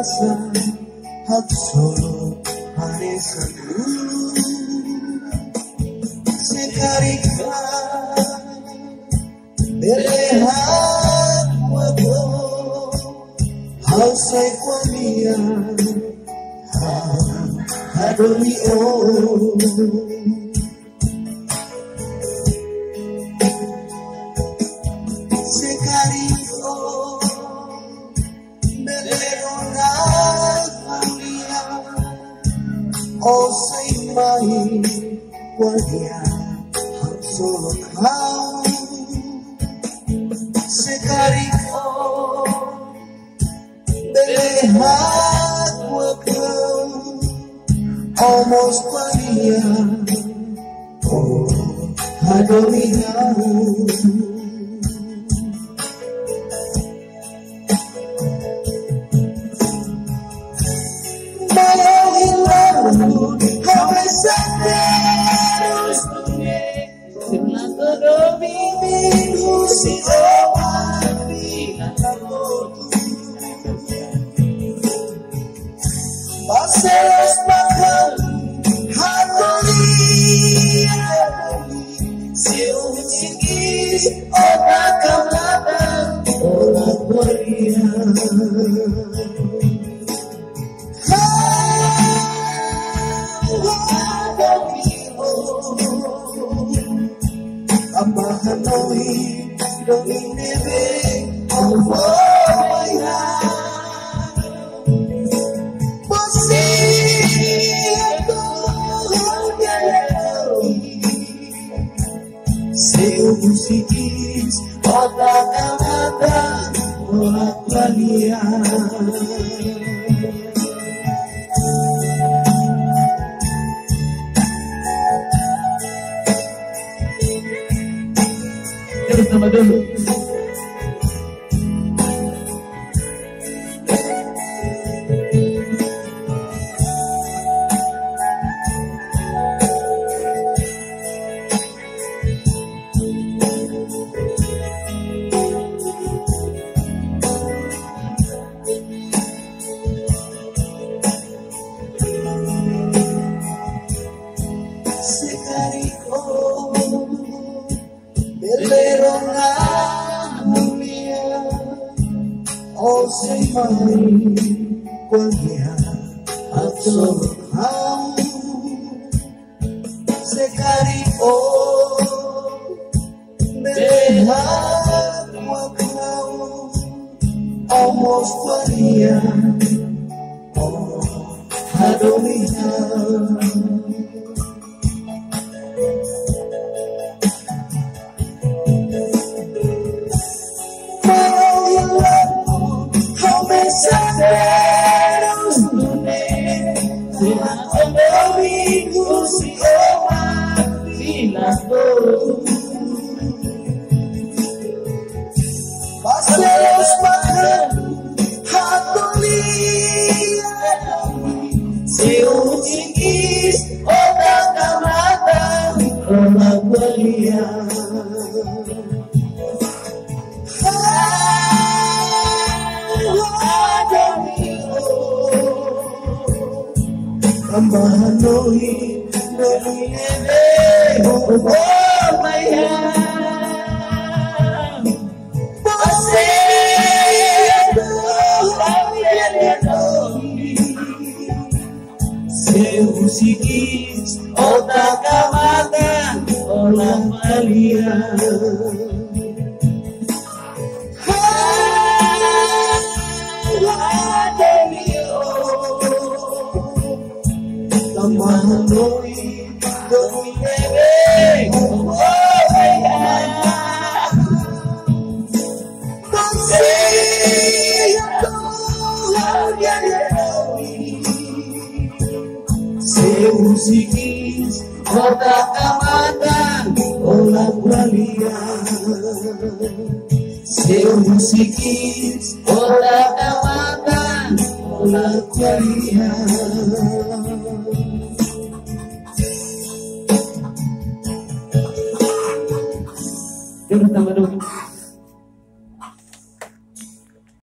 rasa hati solo paresan sekarang berlehat wado hal saya kuania hadoni oh oh say my guardia solo kau sekariko berlehat wakau almost guardia oh hadominau Paseos makan harmonia Siung sikis otak kamatan olah waria Ambahan noi doni nebe Alvaya Seu musikis otak kamatan olah waria Terus nama dulu Sekariko belerona mulia oh say my guardia absolut kau Sekariko berlehat wakau almost guardia oh hadominau Paseos makan hatolia Siung sikis otak kamatan olah waria Ambahan noi doni nebe oh maya Seu musikis otak kamatan olah waria Tambahan noi doni nebe oh maya Seu musikis otak kamatan olah waria Seu musikis otak kamatan olah waria Yang pertama dulu